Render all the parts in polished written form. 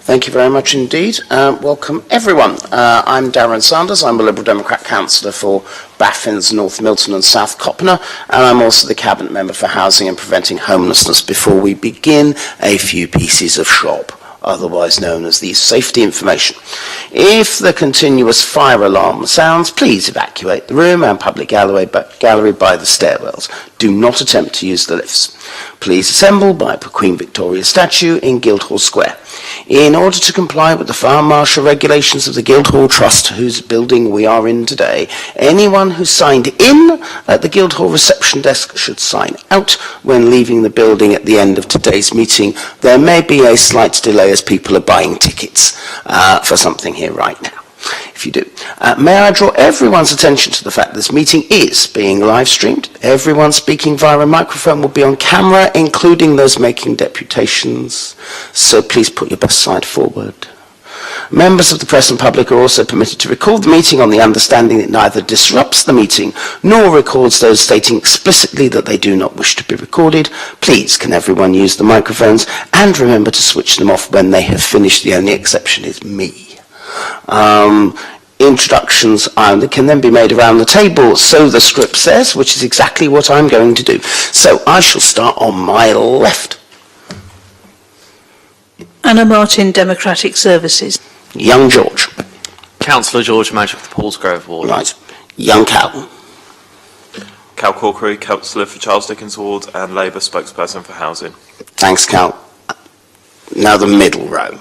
Thank you very much indeed. Welcome everyone. I'm Darren Sanders. I'm a Liberal Democrat councillor for Baffins, North Milton and South Copner, and I'm also the Cabinet Member for Housing and Preventing Homelessness. Before we begin, a few pieces of shop, otherwise known as the safety information. If the continuous fire alarm sounds, please evacuate the room and public gallery by the stairwells. Do not attempt to use the lifts. Please assemble by Queen Victoria's statue in Guildhall Square. In order to comply with the fire marshal regulations of the Guildhall Trust, whose building we are in today, anyone who signed in at the Guildhall reception desk should sign out when leaving the building at the end of today's meeting. There may be a slight delay as people are buying tickets for something here right now. If you do. May I draw everyone's attention to the fact that this meeting is being live streamed. Everyone speaking via a microphone will be on camera, including those making deputations. So please put your best side forward. Members of the press and public are also permitted to record the meeting on the understanding that neither disrupts the meeting nor records those stating explicitly that they do not wish to be recorded. Please, can everyone use the microphones and remember to switch them off when they have finished. The only exception is me. Introductions can then be made around the table, so the script says, which is exactly what I'm going to do. So I shall start on my left. Anna Martin, Democratic Services. Young George. Councillor George Magic of the Paulsgrove Ward. Right. Young Cal. Cal Corkery, Councillor for Charles Dickens Ward and Labour spokesperson for Housing. Thanks, Cal. Now the middle row.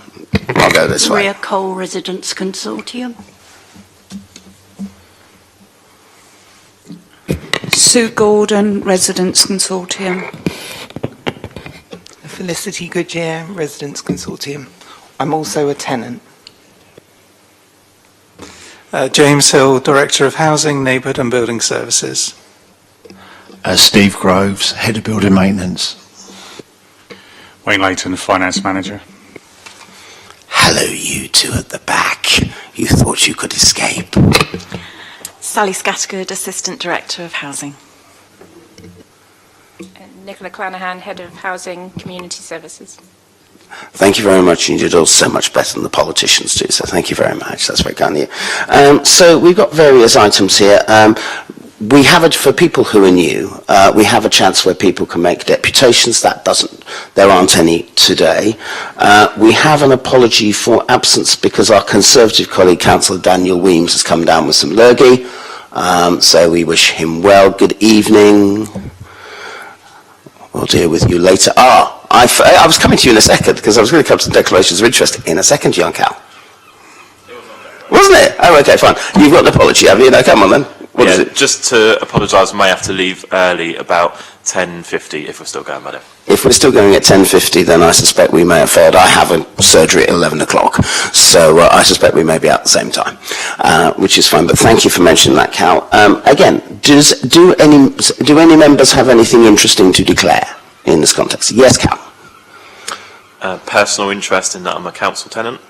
I'll go this way. Maria Cole, Residents Consortium. Sue Gordon, Residents Consortium. Felicity Goodyear, Residents Consortium. I'm also a tenant. James Hill, Director of Housing, Neighbourhood and Building Services. Steve Groves, Head of Building Maintenance. Wayne Layton, Finance Manager. Hello, you two at the back. You thought you could escape. Sally Scattergood, Assistant Director of Housing. And Nicola Clanahan, Head of Housing Community Services. Thank you very much. You did all so much better than the politicians do, so thank you very much. That's very kind of you. So we've got various items here. We have for people who are new, we have a chance where people can make deputations. There aren't any today. We have an apology for absence because our Conservative colleague, Councillor Daniel Weems, has come down with some lurgy. So we wish him well. Good evening. We'll deal with you later. I was coming to you in a second because I was going to come to the declarations of interest in a second, young Cal. Wasn't it? Oh, okay, fine. You've got an apology, have you? No, come on then. What is it? Just to apologise, we may have to leave early, about 10:50 if we're still going, madam. If we're still going at 10:50, then I suspect we may have failed. I have a surgery at 11 o'clock, so I suspect we may be out at the same time, which is fine. But thank you for mentioning that, Cal. Again, do any members have anything interesting to declare in this context? Yes, Cal. Personal interest in that I'm a council tenant.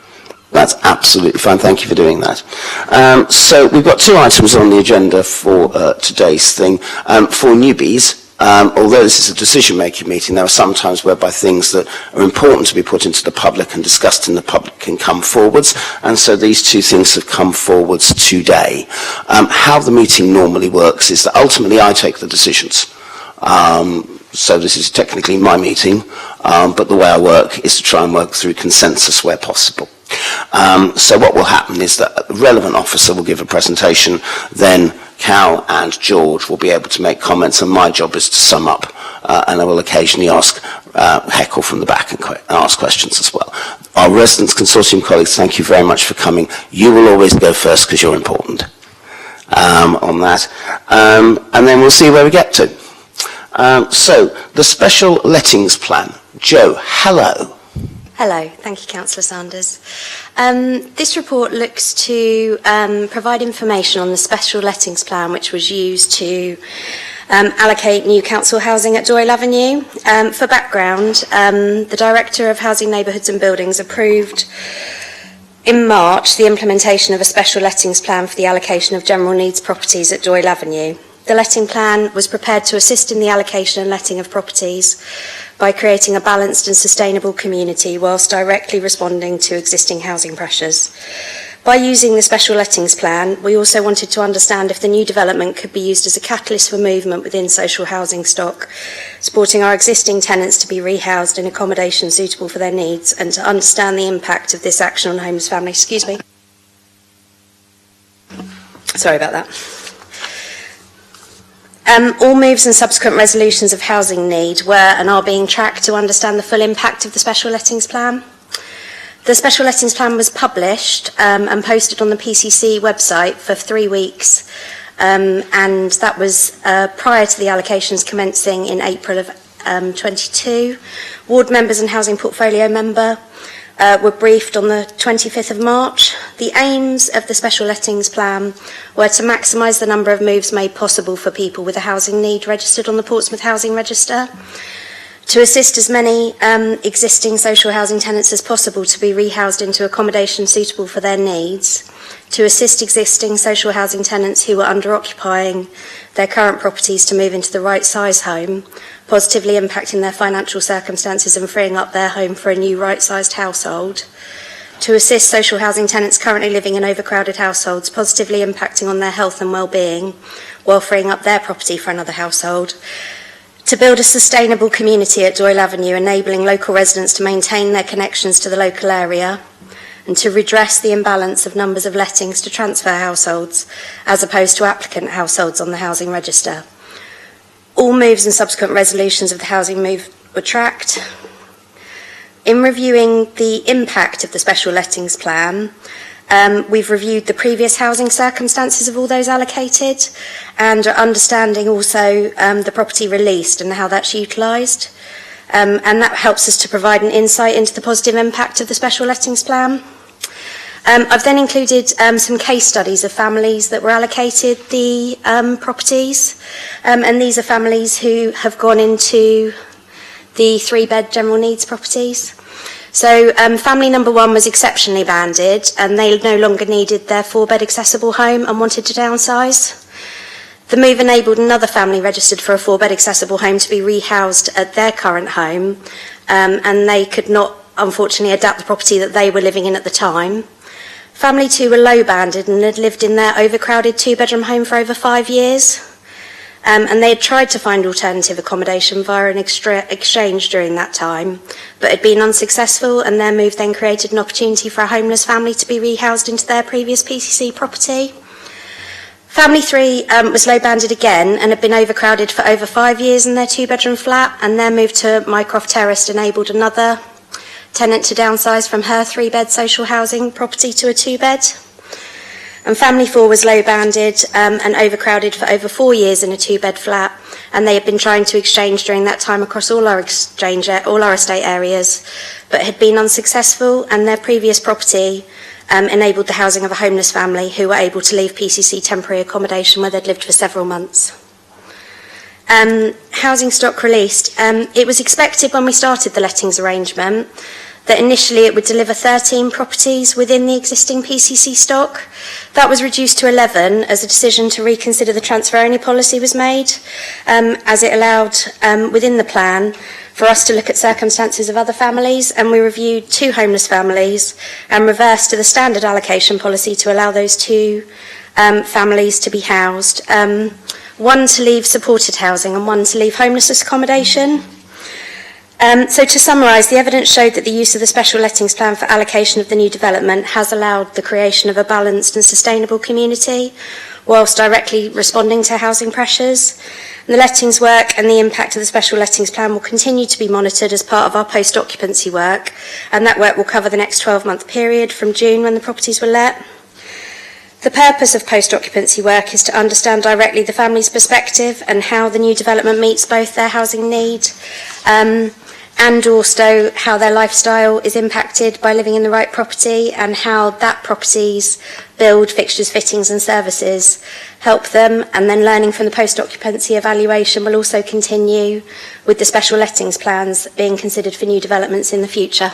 That's absolutely fine. Thank you for doing that. So we've got two items on the agenda for today's thing. For newbies, although this is a decision-making meeting, there are some times whereby things that are important to be put into the public and discussed in the public can come forwards, and so these two things have come forwards today. How the meeting normally works is that ultimately I take the decisions. So this is technically my meeting, but the way I work is to try and work through consensus where possible. So what will happen is that the relevant officer will give a presentation, then Cal and George will be able to make comments, and my job is to sum up, and I will occasionally heckle from the back and ask questions as well. Our Residents Consortium colleagues, thank you very much for coming. You will always go first because you're important on that, and then we'll see where we get to. So, the special lettings plan. Jo, hello. Hello, thank you, Councillor Sanders. This report looks to provide information on the special lettings plan which was used to allocate new council housing at Doyle Avenue. For background, the Director of Housing, Neighbourhoods and Buildings approved in March the implementation of a special lettings plan for the allocation of general needs properties at Doyle Avenue. The letting plan was prepared to assist in the allocation and letting of properties by creating a balanced and sustainable community whilst directly responding to existing housing pressures. By using the special lettings plan, we also wanted to understand if the new development could be used as a catalyst for movement within social housing stock, supporting our existing tenants to be rehoused in accommodation suitable for their needs, and to understand the impact of this action on homeless families. Excuse me. Sorry about that. All moves and subsequent resolutions of housing need were and are being tracked to understand the full impact of the special lettings plan. The special lettings plan was published and posted on the PCC website for 3 weeks, and that was prior to the allocations commencing in April of 22. Ward members and housing portfolio member were briefed on the 25th of March. The aims of the special lettings plan were to maximise the number of moves made possible for people with a housing need registered on the Portsmouth Housing Register, to assist as many existing social housing tenants as possible to be rehoused into accommodation suitable for their needs, to assist existing social housing tenants who are under-occupying their current properties to move into the right size home, positively impacting their financial circumstances and freeing up their home for a new right-sized household, to assist social housing tenants currently living in overcrowded households, positively impacting on their health and well-being while freeing up their property for another household, to build a sustainable community at Doyle Avenue, enabling local residents to maintain their connections to the local area, and to redress the imbalance of numbers of lettings to transfer households as opposed to applicant households on the housing register. All moves and subsequent resolutions of the housing move were tracked. In reviewing the impact of the special lettings plan, we've reviewed the previous housing circumstances of all those allocated and are understanding also the property released and how that's utilised. And that helps us to provide an insight into the positive impact of the special lettings plan. I've then included some case studies of families that were allocated the properties, and these are families who have gone into the 3-bed general needs properties. So family number 1 was exceptionally banded, and they no longer needed their 4-bed accessible home and wanted to downsize. The move enabled another family registered for a 4-bed accessible home to be rehoused at their current home, and they could not, unfortunately, adapt the property that they were living in at the time. Family 2 were low banded and had lived in their overcrowded 2-bedroom home for over 5 years. And they had tried to find alternative accommodation via an exchange during that time, but had been unsuccessful, and their move then created an opportunity for a homeless family to be rehoused into their previous PCC property. Family 3 was low banded again and had been overcrowded for over 5 years in their 2-bedroom flat, and their move to Mycroft Terrace enabled another tenant to downsize from her 3-bed social housing property to a 2-bed. And family 4 was low banded and overcrowded for over 4 years in a 2-bed flat, and they had been trying to exchange during that time across all our estate areas, but had been unsuccessful, and their previous property enabled the housing of a homeless family who were able to leave PCC temporary accommodation where they'd lived for several months. Housing stock released. It was expected when we started the lettings arrangement that initially it would deliver 13 properties within the existing PCC stock. That was reduced to 11 as a decision to reconsider the transfer-only policy was made, as it allowed within the plan for us to look at circumstances of other families, and we reviewed 2 homeless families and reversed to the standard allocation policy to allow those 2 families to be housed, 1 to leave supported housing and 1 to leave homelessness accommodation. So to summarise, the evidence showed that the use of the special lettings plan for allocation of the new development has allowed the creation of a balanced and sustainable community whilst directly responding to housing pressures. And the lettings work and the impact of the special lettings plan will continue to be monitored as part of our post-occupancy work, and that work will cover the next 12-month period from June when the properties were let. The purpose of post-occupancy work is to understand directly the family's perspective and how the new development meets both their housing need and also how their lifestyle is impacted by living in the right property, and how that property's build, fixtures, fittings and services help them. And then learning from the post-occupancy evaluation will also continue with the special lettings plans being considered for new developments in the future.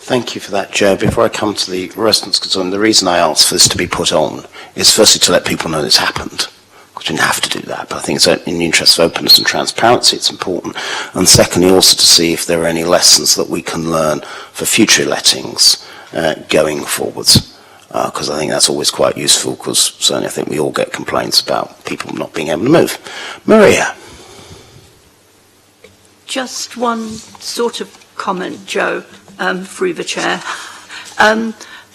Thank you for that, Joe. Before I come to the residents' concern, the reason I asked for this to be put on is firstly to let people know this happened. We didn't have to do that, but I think it's in the interest of openness and transparency, it's important. And secondly, also to see if there are any lessons that we can learn for future lettings going forwards. Because I think that's always quite useful, because certainly I think we all get complaints about people not being able to move. Maria. Just one sort of comment, Joe, through the chair.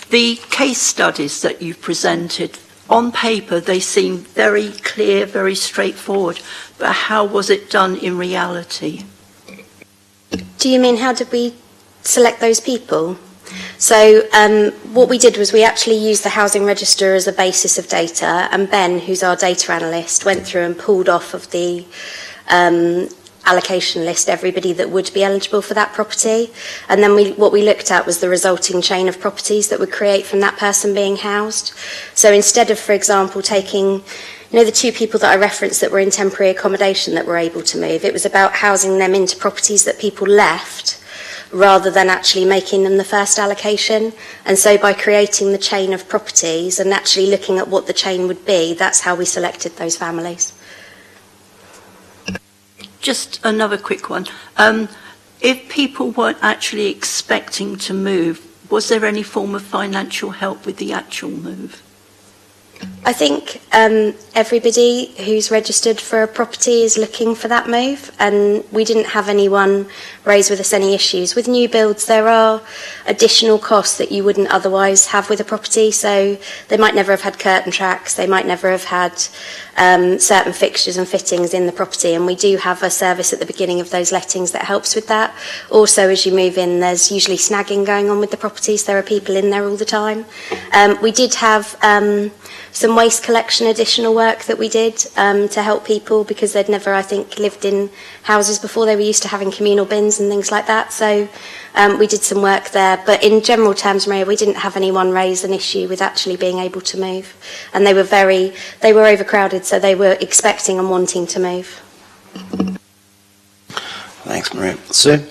The case studies that you've presented, on paper they seem very clear, very straightforward, but how was it done in reality? Do you mean how did we select those people? So what we did was we actually used the housing register as a basis of data, and Ben, who's our data analyst, went through and pulled off of the allocation list everybody that would be eligible for that property, and then what we looked at was the resulting chain of properties that would create from that person being housed. So instead of, for example, taking the two people that I referenced that were in temporary accommodation that were able to move, it was about housing them into properties that people left rather than actually making them the first allocation. And so by creating the chain of properties and actually looking at what the chain would be, that's how we selected those families. Just another quick one. If people weren't actually expecting to move, was there any form of financial help with the actual move? I think everybody who's registered for a property is looking for that move, and we didn't have anyone raise with us any issues. With new builds, there are additional costs that you wouldn't otherwise have with a property, so they might never have had curtain tracks, they might never have had certain fixtures and fittings in the property, and we do have a service at the beginning of those lettings that helps with that. Also, as you move in, there's usually snagging going on with the properties. There are people in there all the time. We did have some waste collection additional work that we did to help people because they'd never, I think, lived in houses before. They were used to having communal bins and things like that. So we did some work there. But in general terms, Maria, we didn't have anyone raise an issue with actually being able to move. And they were overcrowded, so they were expecting and wanting to move. Thanks, Maria. Sue?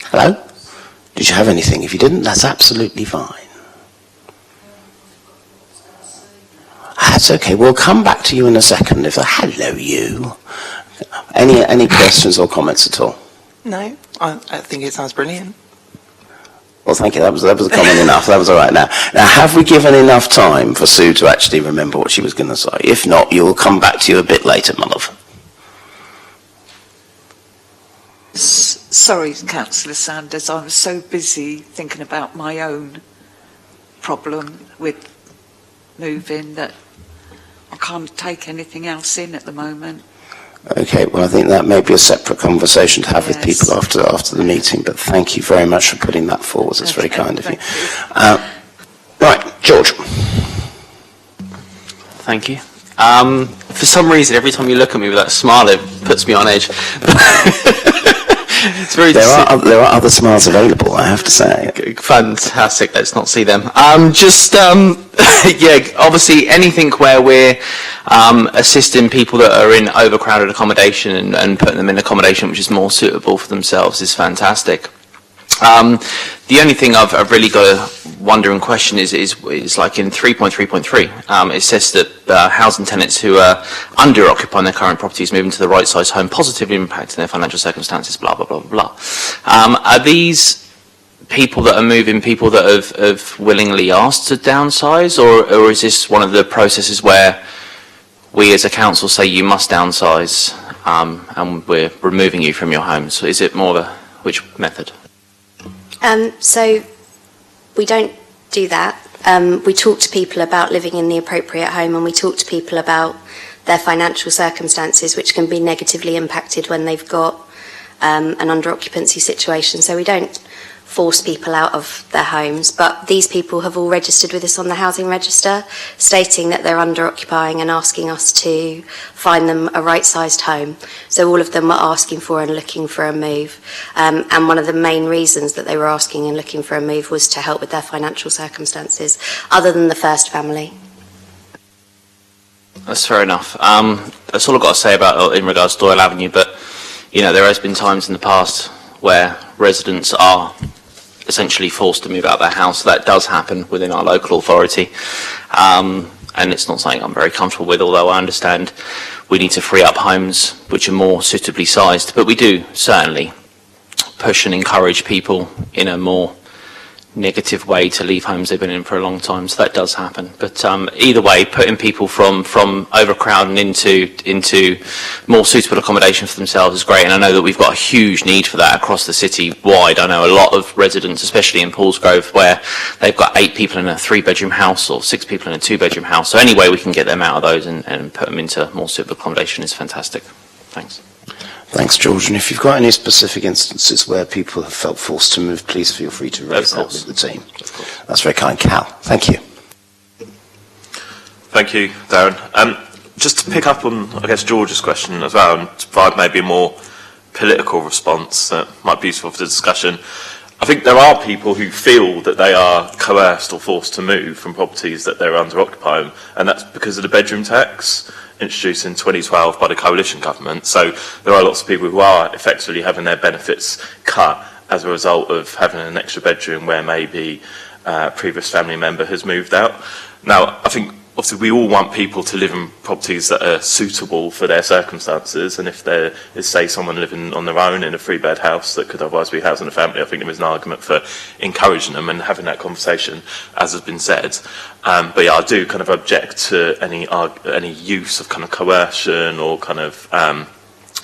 Hello? Did you have anything? If you didn't, that's absolutely fine. That's okay. We'll come back to you in a second. Hello, you. Any questions or comments at all? No, I think it sounds brilliant. Well, thank you. That was a comment enough. That was all right. Now, have we given enough time for Sue to actually remember what she was going to say? If not, you'll come back to you a bit later, my love. Sorry, Councillor Sanders, I was so busy thinking about my own problem with moving that I can't take anything else in at the moment. Okay, well, I think that may be a separate conversation to have with people after the meeting, but thank you very much for putting that forward. It's very kind of you. Right, George. Thank you. For some reason, every time you look at me with that smile, it puts me on edge. It's very there are other smiles available, I have to say. Fantastic. Let's not see them. Yeah, obviously anything where we're assisting people that are in overcrowded accommodation and putting them in accommodation which is more suitable for themselves is fantastic. The only thing I've really got a wonder and question is like in 3.3.3, it says that housing tenants who are under-occupying their current properties moving to the right-sized home positively impacting their financial circumstances, blah, blah, blah, blah. Are these people that are moving people that have willingly asked to downsize, or is this one of the processes where we as a council say you must downsize and we're removing you from your home? So is it more of a, which method? So we don't do that. We talk to people about living in the appropriate home, and we talk to people about their financial circumstances, which can be negatively impacted when they've got an under-occupancy situation. So we don't force people out of their homes, but these people have all registered with us on the housing register, stating that they're under-occupying and asking us to find them a right-sized home. So all of them were asking for and looking for a move, and one of the main reasons that they were asking and looking for a move was to help with their financial circumstances, other than the first family. That's fair enough. That's all I've got to say about in regards to Doyle Avenue, but you know, there has been times in the past where residents are essentially forced to move out of their house. That does happen within our local authority, and it's not something I'm very comfortable with, although I understand we need to free up homes which are more suitably sized. But we do certainly push and encourage people in a more negative way to leave homes they've been in for a long time, so that does happen. But either way, putting people from overcrowding into more suitable accommodation for themselves is great, and I know that we've got a huge need for that across the city wide. I know a lot of residents, especially in Paulsgrove, where they've got 8 people in a 3-bedroom house or 6 people in a 2-bedroom house, so any way we can get them out of those and put them into more suitable accommodation is fantastic. Thanks. Thanks, George. And if you've got any specific instances where people have felt forced to move, please feel free to raise that with the team. That's very kind. Cal, thank you. Thank you, Darren. Just to pick up on, I guess, George's question as well, and to provide maybe a more political response that might be useful for the discussion, I think there are people who feel that they are coerced or forced to move from properties that they're under occupying, and that's because of the bedroom tax introduced in 2012 by the coalition government. So there are lots of people who are effectively having their benefits cut as a result of having an extra bedroom where maybe a previous family member has moved out. Now, I think obviously we all want people to live in properties that are suitable for their circumstances, and if there is, say, someone living on their own in a 3-bed house that could otherwise be housing a family, I think there is an argument for encouraging them and having that conversation, as has been said. But yeah, I do kind of object to any use of kind of coercion or kind of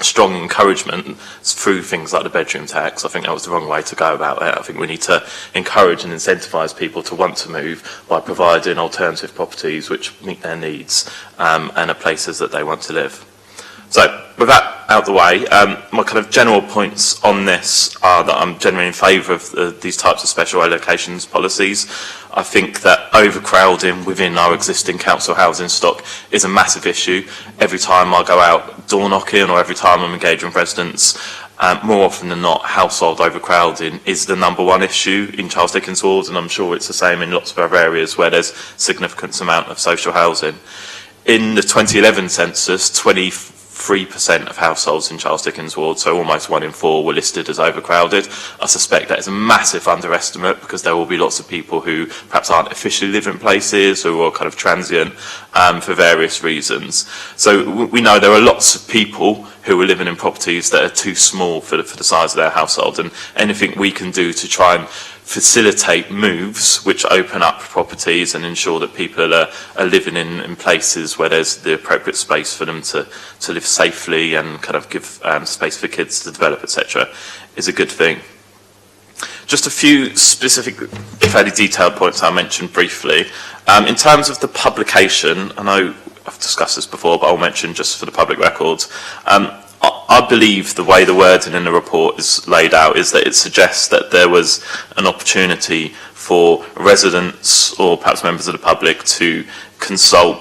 strong encouragement through things like the bedroom tax. I think that was the wrong way to go about it. I think we need to encourage and incentivise people to want to move by providing alternative properties which meet their needs and are places that they want to live. So with that out of the way, my kind of general points on this are that I'm generally in favour of these types of special allocations policies. I think that overcrowding within our existing council housing stock is a massive issue. Every time I go out door knocking or every time I'm engaging with residents, more often than not, household overcrowding is the number 1 issue in Charles Dickens wards, and I'm sure it's the same in lots of other areas where there's significant amount of social housing. In the 2011 census, 23% of households in Charles Dickens ward, so almost 1 in 4, were listed as overcrowded. I suspect that is a massive underestimate because there will be lots of people who perhaps aren't officially living places or are kind of transient for various reasons. So we know there are lots of people who are living in properties that are too small for the size of their household, and anything we can do to try and facilitate moves which open up properties and ensure that people are living in places where there's the appropriate space for them to live safely and kind of give space for kids to develop, etc., is a good thing. Just a few specific, fairly detailed points I'll mention briefly. In terms of the publication, I know I've discussed this before, but I'll mention just for the public records. I believe the way the wording in the report is laid out is that it suggests that there was an opportunity for residents or perhaps members of the public to be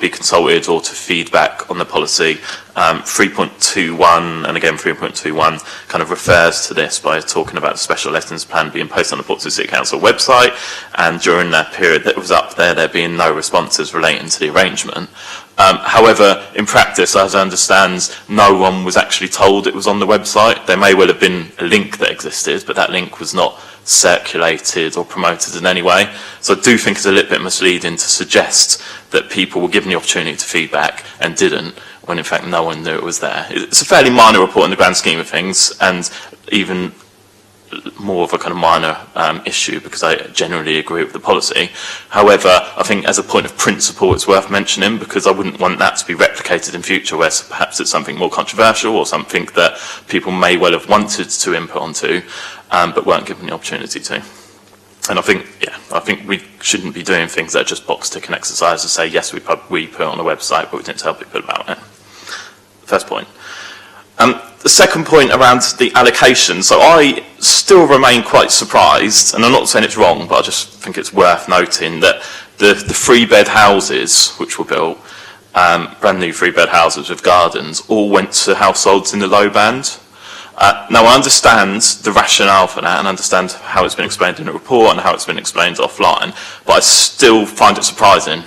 consulted or to feedback on the policy. 3.21 and again 3.21 kind of refers to this by talking about the special lettings plan being posted on the Portsmouth City Council website, and during that period that it was up there being no responses relating to the arrangement. However, in practice, as I understand, no one was actually told it was on the website. There may well have been a link that existed, but that link was not circulated or promoted in any way. So I do think it's a little bit misleading to suggest that people were given the opportunity to feedback and didn't, when in fact no one knew it was there. It's a fairly minor report in the grand scheme of things, and even more of a kind of minor issue because I generally agree with the policy. However, I think as a point of principle it's worth mentioning because I wouldn't want that to be replicated in future where perhaps it's something more controversial or something that people may well have wanted to input onto but weren't given the opportunity to. And I think we shouldn't be doing things that are just box ticking exercises to say yes we put it on the website but we didn't tell people about it. First point. The second point around the allocation, so I still remain quite surprised, and I'm not saying it's wrong, but I just think it's worth noting that the 3-bed houses which were built, brand new 3-bed houses with gardens, all went to households in the low band. Now I understand the rationale for that and understand how it's been explained in the report and how it's been explained offline, but I still find it surprising.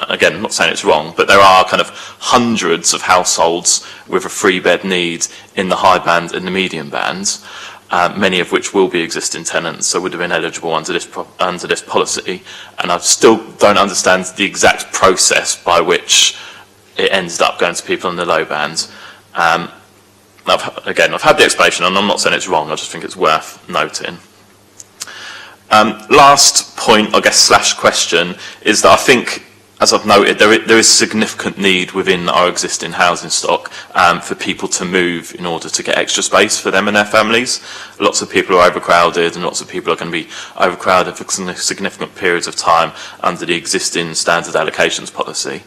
Again, I'm not saying it's wrong, but there are kind of hundreds of households with a 3-bed need in the high band and the medium bands. many of which will be existing tenants, so would have been eligible under this policy. And I still don't understand the exact process by which it ended up going to people in the low bands. I've had the explanation, and I'm not saying it's wrong, I just think it's worth noting. Last point, I guess, / question, is that I think, as I've noted, there is significant need within our existing housing stock for people to move in order to get extra space for them and their families. Lots of people are overcrowded, and lots of people are going to be overcrowded for significant periods of time under the existing standard allocations policy.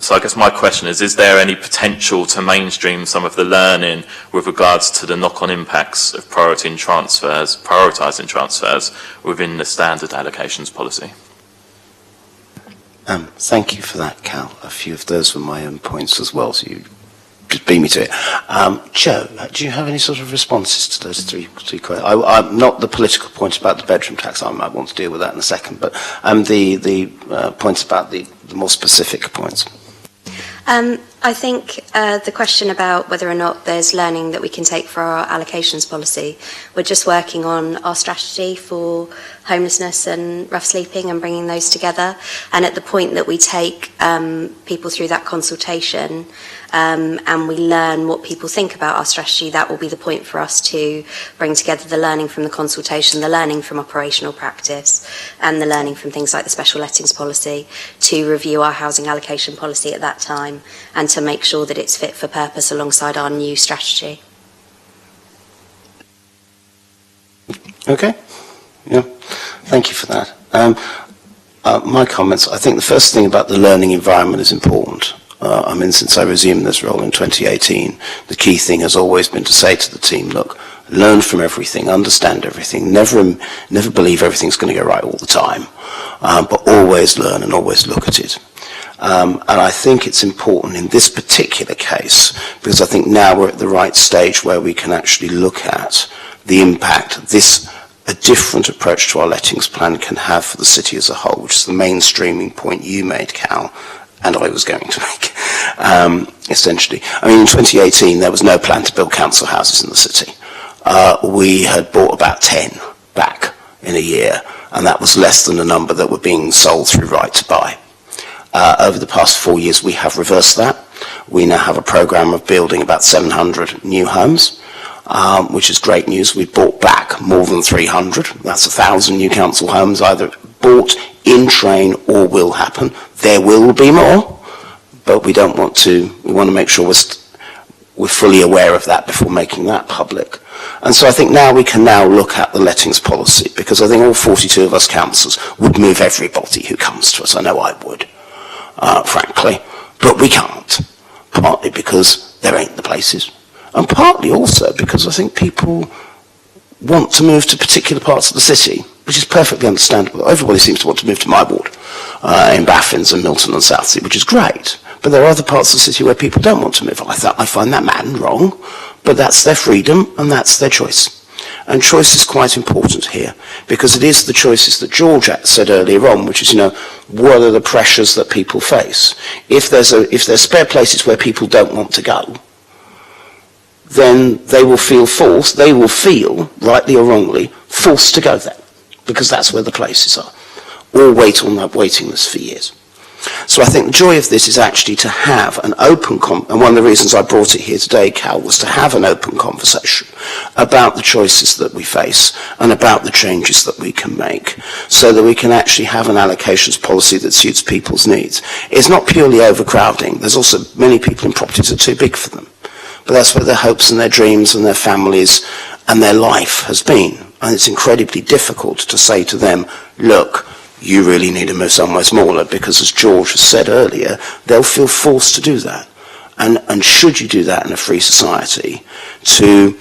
So I guess my question is there any potential to mainstream some of the learning with regards to the knock-on impacts of prioritising transfers within the standard allocations policy? Thank you for that, Cal. A few of those were my own points as well, so you just beat me to it. Joe, do you have any sort of responses to those three questions? I'm not the political point about the bedroom tax. I might want to deal with that in a second, but the points about the more specific points. I think the question about whether or not there's learning that we can take for our allocations policy, we're just working on our strategy for homelessness and rough sleeping and bringing those together. And at the point that we take people through that consultation and we learn what people think about our strategy, that will be the point for us to bring together the learning from the consultation, the learning from operational practice, and the learning from things like the special lettings policy to review our housing allocation policy at that time and to make sure that it's fit for purpose alongside our new strategy. Okay. Yeah. Thank you for that. My comments, I think the first thing about the learning environment is important. Since I resumed this role in 2018, the key thing has always been to say to the team, look, learn from everything, understand everything, never believe everything's going to go right all the time, but always learn and always look at it. And I think it's important in this particular case, because I think now we're at the right stage where we can actually look at the impact a different approach to our lettings plan can have for the city as a whole, which is the mainstreaming point you made, Cal, and I was going to make, essentially. In 2018, there was no plan to build council houses in the city. We had bought about 10 back in a year, and that was less than the number that were being sold through Right to Buy. Over the past 4 years, we have reversed that. We now have a programme of building about 700 new homes, which is great news. We bought back more than 300. That's 1,000 new council homes either bought, in train, or will happen. There will be more, but we want to make sure we're fully aware of that before making that public. And so I think now we can look at the lettings policy, because I think all 42 of us councillors would move everybody who comes to us. I know I would, frankly, but we can't, partly because there ain't the places, and partly also because I think people want to move to particular parts of the city, which is perfectly understandable. Everybody seems to want to move to my ward, in Baffins and Milton and Southsea, which is great. But there are other parts of the city where people don't want to move. I find that mad and wrong, but that's their freedom and that's their choice. And choice is quite important here, because it is the choices that George said earlier on, which is, what are the pressures that people face? If there's spare places where people don't want to go, then they will feel forced, rightly or wrongly, forced to go there, because that's where the places are, or wait on that waiting list for years. So I think the joy of this is actually to have an open and one of the reasons I brought it here today, Cal, was to have an open conversation about the choices that we face and about the changes that we can make, so that we can actually have an allocations policy that suits people's needs. It's not purely overcrowding. There's also many people in properties that are too big for them. But that's where their hopes and their dreams and their families and their life has been. And it's incredibly difficult to say to them, look, you really need to move somewhere smaller, because as George has said earlier, they'll feel forced to do that. And should you do that in a free society to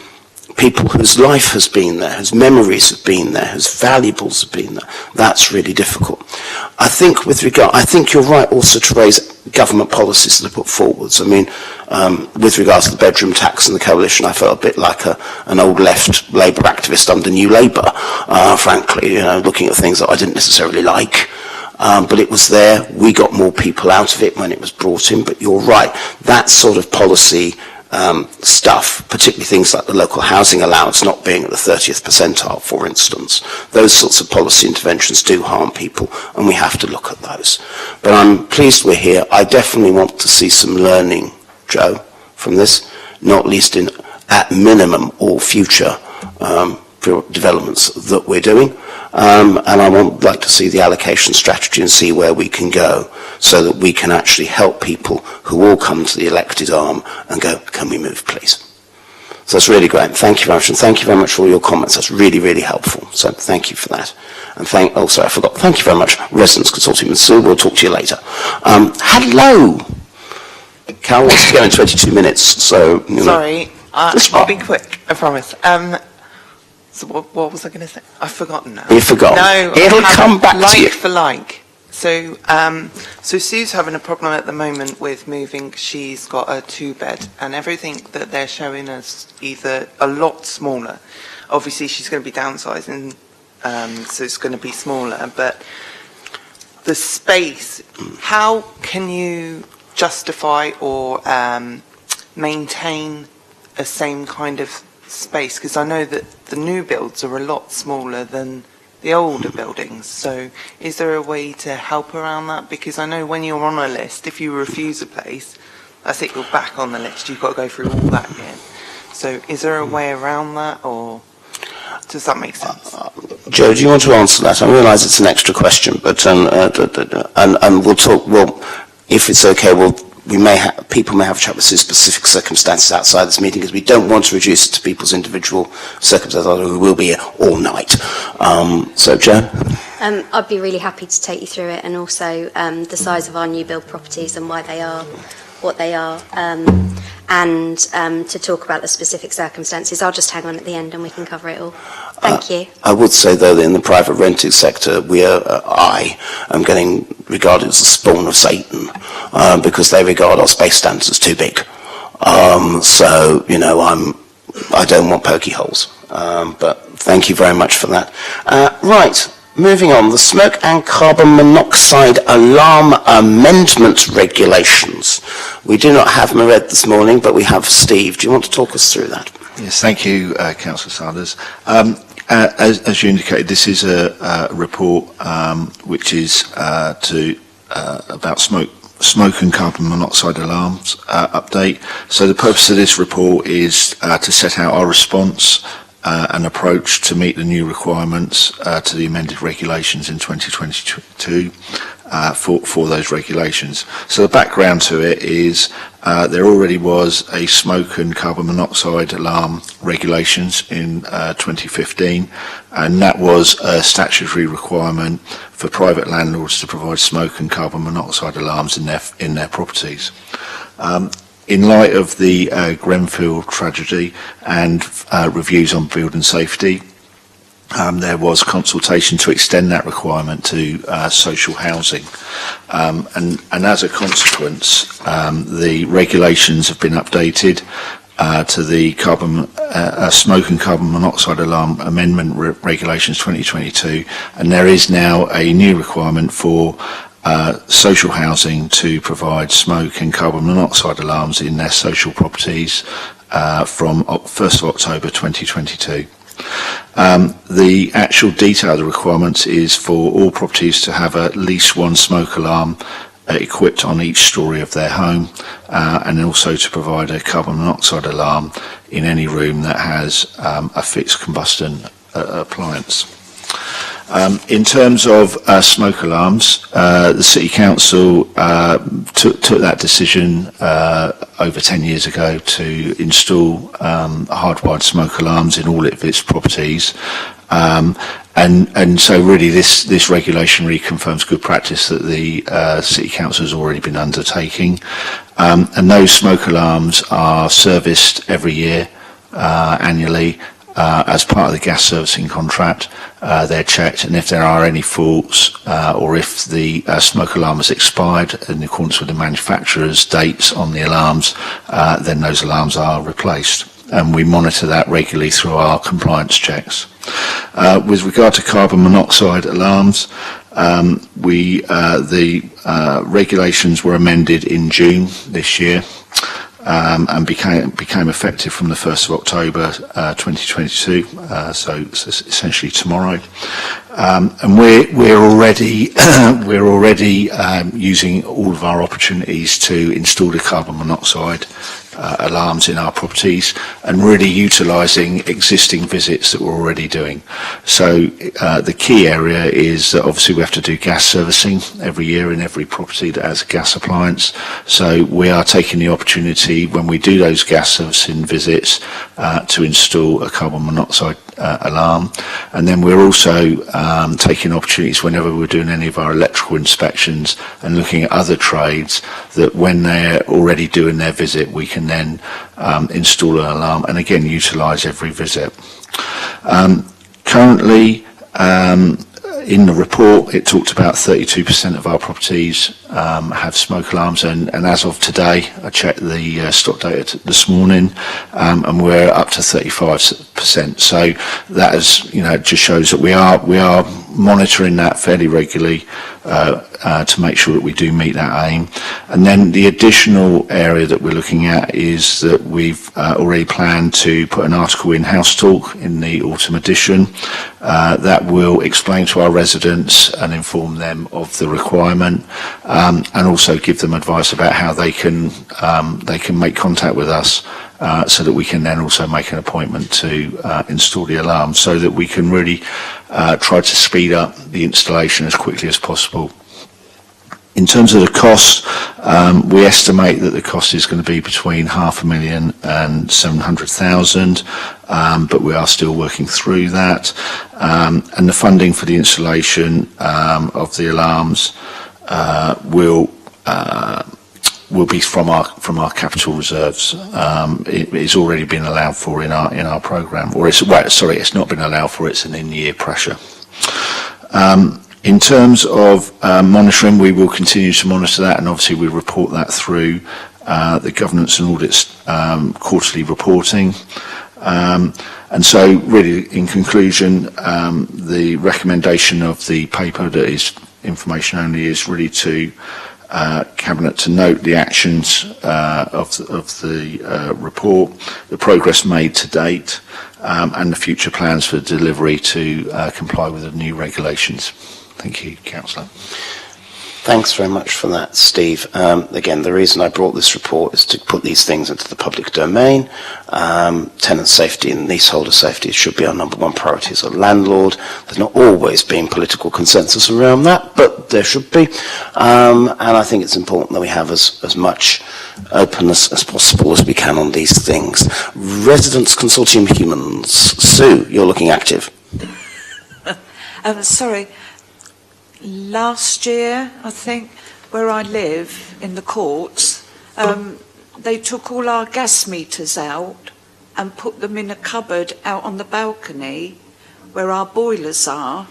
people whose life has been there, whose memories have been there, whose valuables have been there, that's really difficult. I think you're right also to raise government policies that are put forwards. With regards to the bedroom tax and the coalition, I felt a bit like an old left Labour activist under New Labour, frankly, looking at things that I didn't necessarily like. But it was there. We got more people out of it when it was brought in. But you're right, that sort of policy stuff, particularly things like the local housing allowance not being at the 30th percentile, for instance. Those sorts of policy interventions do harm people, and we have to look at those. But I'm pleased we're here. I definitely want to see some learning, Joe, from this, not least in, at minimum, all future developments that we're doing. And I would like to see the allocation strategy and see where we can go so that we can actually help people who all come to the elected arm and go, can we move, please? So that's really great. Thank you very much, and thank you very much for all your comments. That's really, really helpful. So thank you for that. And thank you very much, Residents Consortium, and Sue, we'll talk to you later. Hello. Cal wants to go in 22 minutes, so... Sorry, I'll be quick, I promise. So what was I going to say? I've forgotten now. You've forgotten? No, it'll come back to you. Like for like. So, so Sue's having a problem at the moment with moving. She's got a 2-bed, and everything that they're showing us either a lot smaller. Obviously, she's going to be downsizing, so it's going to be smaller. But the space, how can you justify or maintain a same kind of space? Because I know that the new builds are a lot smaller than the older buildings, so is there a way to help around that? Because I know when you're on a list, if you refuse a place, that's it, you're back on the list, you've got to go through all that again. So is there a way around that, or does that make sense? Joe, do you want to answer that? I realise it's an extra question, but and we'll talk. Well, if it's okay, people may have a chat with specific circumstances outside this meeting, because we don't want to reduce it to people's individual circumstances, who will be here all night. So, Joe? I'd be really happy to take you through it, and also the size of our new build properties and why they are what they are, and to talk about the specific circumstances. I'll just hang on at the end and we can cover it all. Thank you. I would say, though, that in the private renting sector, I am getting regarded as the spawn of Satan, because they regard our space standards as too big. So, you know, I don't want pokey holes. But thank you very much for that. Right. Moving on, the smoke and carbon monoxide alarm amendment regulations. We do not have Mered this morning, but we have Steve. Do you want to talk us through that? Yes, thank you, Councillor Sanders. As you indicated, this is a report which is about smoke and carbon monoxide alarms update. So the purpose of this report is to set out our response an approach to meet the new requirements to the amended regulations in 2022 for those regulations. So the background to it is there already was a smoke and carbon monoxide alarm regulations in 2015, and that was a statutory requirement for private landlords to provide smoke and carbon monoxide alarms in their properties. In light of the Grenfell tragedy and reviews on building safety, there was consultation to extend that requirement to social housing. And as a consequence, the regulations have been updated to the smoke and carbon monoxide alarm amendment regulations 2022, and there is now a new requirement for social housing to provide smoke and carbon monoxide alarms in their social properties from 1st of October 2022. The actual detail of the requirements is for all properties to have at least one smoke alarm equipped on each storey of their home, and also to provide a carbon monoxide alarm in any room that has a fixed combustion appliance. In terms of smoke alarms, the City Council took that decision over 10 years ago to install hardwired smoke alarms in all of its properties. And so really this regulation reconfirms good practice that the City Council has already been undertaking. And those smoke alarms are serviced every year, annually, as part of the gas servicing contract. They're checked, and if there are any faults or if the smoke alarm has expired in accordance with the manufacturer's dates on the alarms, then those alarms are replaced. And we monitor that regularly through our compliance checks. With regard to carbon monoxide alarms, the regulations were amended in June this year. and became effective from the 1st of October 2022, so it's essentially tomorrow. And we're already using all of our opportunities to install the carbon monoxide alarms in our properties and really utilising existing visits that we're already doing. So the key area is that obviously we have to do gas servicing every year in every property that has a gas appliance. So we are taking the opportunity when we do those gas servicing visits to install a carbon monoxide alarm. And then we're also taking opportunities whenever we're doing any of our electrical inspections and looking at other trades that when they're already doing their visit we can then install an alarm and again utilise every visit. Currently in the report it talked about 32% of our properties have smoke alarms and as of today I checked the stock data this morning and we're up to 35%, so that is, just shows that we are monitoring that fairly regularly to make sure that we do meet that aim. And then the additional area that we're looking at is that we've already planned to put an article in House Talk in the autumn edition that will explain to our residents and inform them of the requirement and also give them advice about how they can make contact with us so that we can then also make an appointment to install the alarm so that we can really try to speed up the installation as quickly as possible. In terms of the cost, we estimate that the cost is going to be between £500,000 and £700,000, but we are still working through that. And the funding for the installation of the alarms will be from our capital reserves. It's already been allowed for in our programme, or it's not been allowed for. It's an in-year pressure. In terms of monitoring, we will continue to monitor that, and obviously we report that through the governance and audits quarterly reporting. And so really, in conclusion, the recommendation of the paper that is information only is really to Cabinet to note the actions of the report, the progress made to date, and the future plans for delivery to comply with the new regulations. Thank you, Councillor. Thanks very much for that, Steve. Again, the reason I brought this report is to put these things into the public domain. Tenant safety and leaseholder safety should be our number one priority as a landlord. There's not always been political consensus around that, but there should be. And I think it's important that we have as much openness as possible as we can on these things. Residents Consortium Humans. Sue, you're looking active. Sorry. Last year, I think, where I live in the courts, they took all our gas meters out and put them in a cupboard out on the balcony where our boilers are.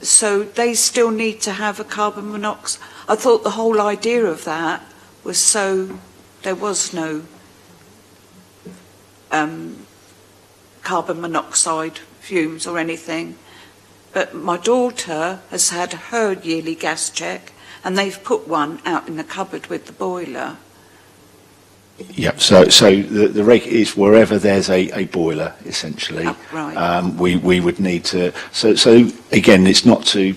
So they still need to have a carbon monoxide. I thought the whole idea of that was so there was no carbon monoxide fumes or anything. But my daughter has had her yearly gas check and they've put one out in the cupboard with the boiler. Yeah, so the reg is wherever there's a boiler, essentially. Oh, right. We would need to. So again, it's not to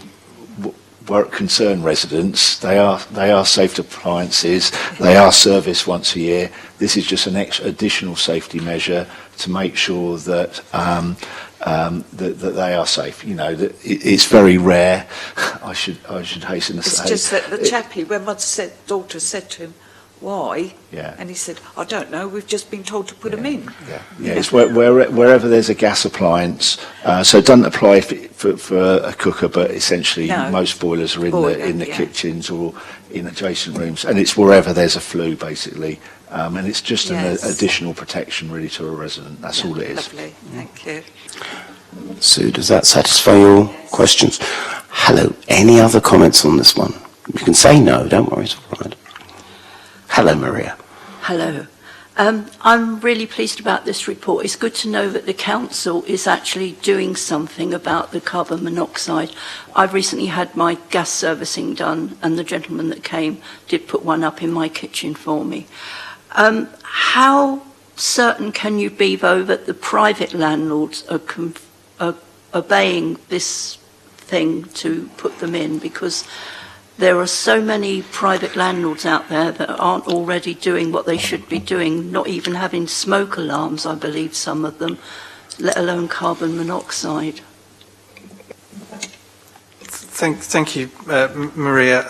concern residents. They are safe appliances. They are serviced once a year. This is just an additional safety measure to make sure that. That they are safe. You know, that it's very rare. I should hasten to say. It's just that the chappie, when my daughter said to him, "Why?" Yeah. And he said, "I don't know. We've just been told to put them in." Yeah. It's wherever there's a gas appliance. So it doesn't apply for a cooker, but essentially most boilers are in the kitchens or in adjacent rooms, and it's wherever there's a flue, basically. And it's just an additional protection, really, to a resident. That's all it is. Lovely, thank you. Sue, does that satisfy your questions? Hello, any other comments on this one? You can say no, don't worry, it's all right. Hello, Maria. Hello. I'm really pleased about this report. It's good to know that the council is actually doing something about the carbon monoxide. I've recently had my gas servicing done, and the gentleman that came did put one up in my kitchen for me. How certain can you be, though, that the private landlords are obeying this thing to put them in? Because there are so many private landlords out there that aren't already doing what they should be doing, not even having smoke alarms, I believe, some of them, let alone carbon monoxide. Thank you, Maria.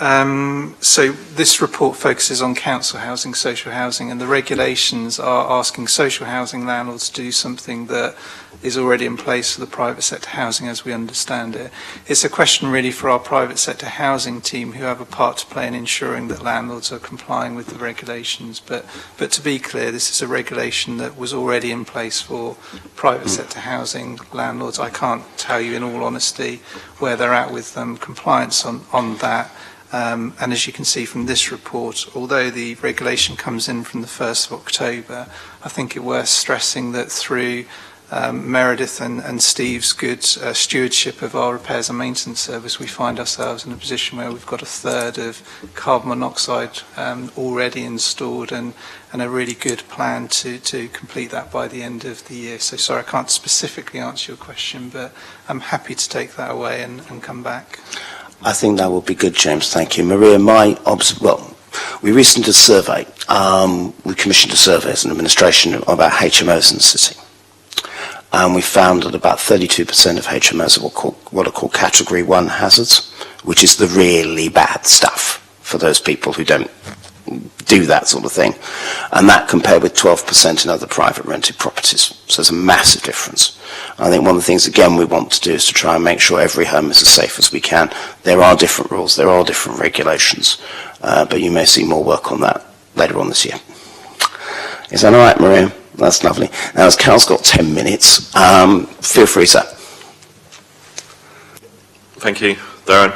So this report focuses on council housing, social housing, and the regulations are asking social housing landlords to do something that is already in place for the private sector housing as we understand it. It's a question really for our private sector housing team, who have a part to play in ensuring that landlords are complying with the regulations. But to be clear, this is a regulation that was already in place for private sector housing landlords. I can't tell you in all honesty where they're at with compliance on that. And as you can see from this report, although the regulation comes in from the 1st of October, I think it's worth stressing that through Meredith and Steve's good stewardship of our repairs and maintenance service, we find ourselves in a position where we've got a third of carbon monoxide already installed, and a really good plan to complete that by the end of the year. So sorry, I can't specifically answer your question, but I'm happy to take that away and come back. I think that would be good, James. Thank you. Maria, we recently did a survey. We commissioned a survey as an administration about HMOs in the city. And we found that about 32% of HMOs are what are called Category 1 hazards, which is the really bad stuff for those people who don't do that sort of thing. And that compared with 12% in other private rented properties. So there's a massive difference. I think one of the things, again, we want to do is to try and make sure every home is as safe as we can. There are different rules, there are different regulations, but you may see more work on that later on this year. Is that all right, Maria? That's lovely. Now, as Carol's got 10 minutes, feel free, sir. Thank you, Darren.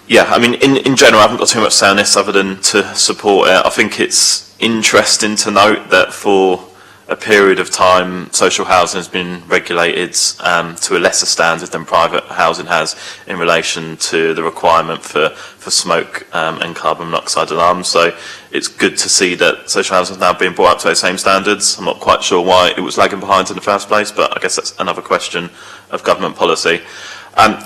Yeah, I mean, in general, I haven't got too much to say on this other than to support it. I think it's interesting to note that for a period of time, social housing has been regulated to a lesser standard than private housing has in relation to the requirement for smoke and carbon monoxide alarms. So it's good to see that social housing is now being brought up to those same standards. I'm not quite sure why it was lagging behind in the first place, but I guess that's another question of government policy.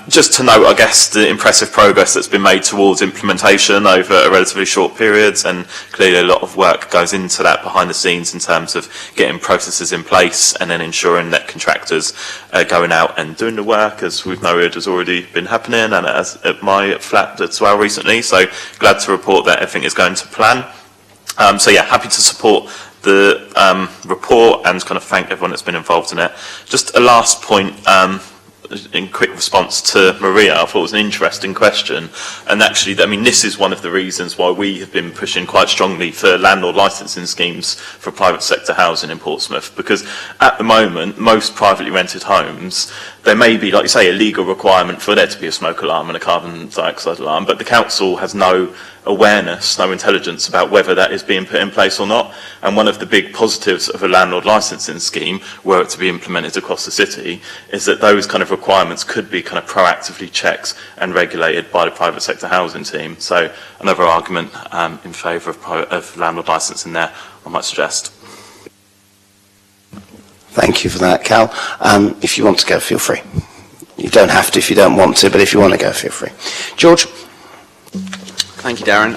Just to note, I guess, the impressive progress that's been made towards implementation over a relatively short period, and clearly a lot of work goes into that behind the scenes in terms of getting processes in place and then ensuring that contractors are going out and doing the work, as we've noted has already been happening, and as at my flat as well recently. So glad to report that everything is going to plan. So yeah, happy to support the report and kind of thank everyone that's been involved in it. Just a last point, in quick response to Maria, I thought it was an interesting question, and actually, I mean, this is one of the reasons why we have been pushing quite strongly for landlord licensing schemes for private sector housing in Portsmouth, because at the moment, most privately rented homes, there may be, like you say, a legal requirement for there to be a smoke alarm and a carbon dioxide alarm, but the council has no awareness, no intelligence about whether that is being put in place or not. And one of the big positives of a landlord licensing scheme, were it to be implemented across the city, is that those kind of requirements could be kind of proactively checked and regulated by the private sector housing team. So another argument in favour of landlord licensing there, I might suggest. Thank you for that, Cal. If you want to go, feel free. You don't have to if you don't want to, but if you want to go, feel free. George? Thank you, Darren.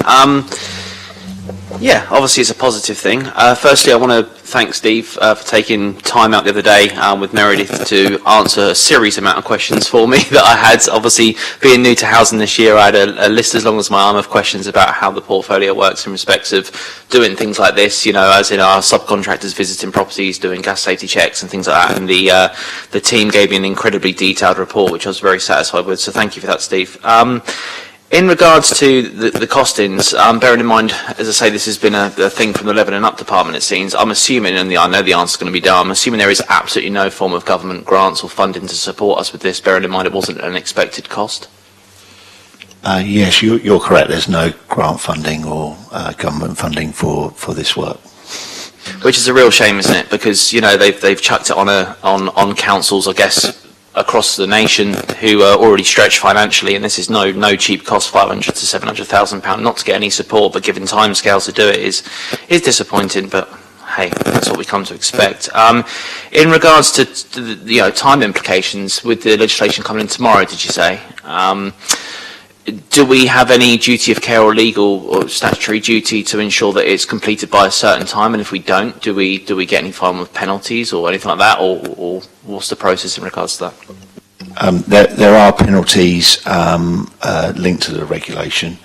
Yeah, obviously it's a positive thing. Firstly, I want to thank Steve for taking time out the other day with Meredith to answer a serious amount of questions for me that I had. Obviously, being new to housing this year, I had a list as long as my arm of questions about how the portfolio works in respect of doing things like this, you know, as in our subcontractors visiting properties, doing gas safety checks and things like that. And the team gave me an incredibly detailed report, which I was very satisfied with. So thank you for that, Steve. In regards to the costings, bearing in mind, as I say, this has been a thing from the Level and Up department, it seems. I'm assuming, and I know the answer is going to be no, I'm assuming there is absolutely no form of government grants or funding to support us with this, bearing in mind it wasn't an expected cost. Yes, you're correct. There's no grant funding or government funding for this work. Which is a real shame, isn't it? Because, you know, they've chucked it on councils, I guess, across the nation who are already stretched financially, and this is no cheap cost, £500,000 to £700,000 not to get any support, but given timescales to do it is disappointing. But hey, that's what we come to expect. In regards to the time implications with the legislation coming in tomorrow, did you say? Do we have any duty of care or legal or statutory duty to ensure that it's completed by a certain time? And if we don't, do we get any fine with penalties or anything like that, or what's the process in regards to that? There are penalties linked to the regulation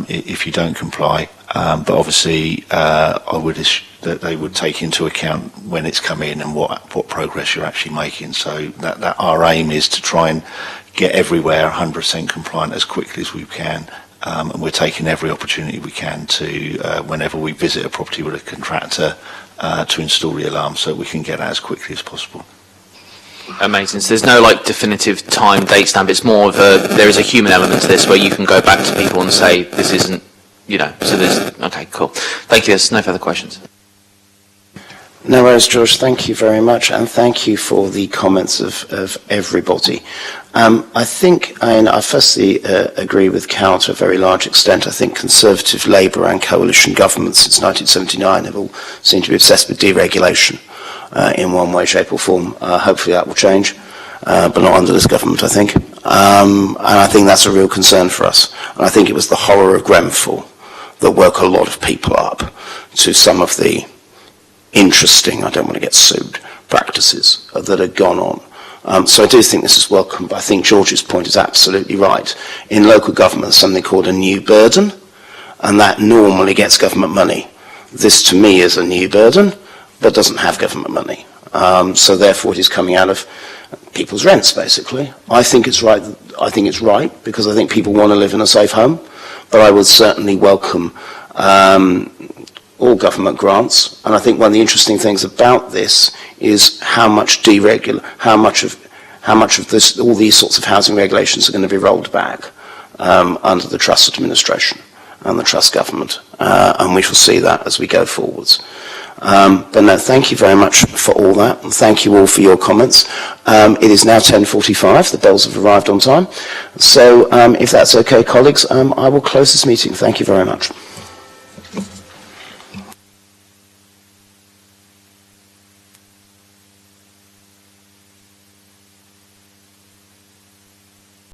if you don't comply, but obviously I would that they would take into account when it's come in and what progress you're actually making. So that our aim is to try and get everywhere 100% compliant as quickly as we can, and we're taking every opportunity we can to, whenever we visit a property with a contractor, to install the alarm so we can get that as quickly as possible. Amazing. So there's no definitive time date stamp. It's more of there is a human element to this where you can go back to people and say this isn't, so there's, okay, cool. Thank you. There's no further questions. No worries, George. Thank you very much, and thank you for the comments of everybody. I think, I firstly agree with Cal to a very large extent. I think Conservative, Labour and coalition governments since 1979 have all seemed to be obsessed with deregulation in one way, shape or form. Hopefully that will change, but not under this government, I think. And I think that's a real concern for us. And I think it was the horror of Grenfell that woke a lot of people up to some of the interesting, I don't want to get sued, practices that had gone on. So I do think this is welcome, but I think George's point is absolutely right. In local government, there's something called a new burden, and that normally gets government money. This, to me, is a new burden, but doesn't have government money. So therefore, it is coming out of people's rents, basically. I think it's right. Because I think people want to live in a safe home, but I would certainly welcome all government grants, and I think one of the interesting things about this is how much of this, all these sorts of housing regulations are going to be rolled back under the Trust Administration and the Trust Government, and we shall see that as we go forwards. But no, thank you very much for all that, and thank you all for your comments. It is now 10:45, the bells have arrived on time, so if that's okay, colleagues, I will close this meeting. Thank you very much.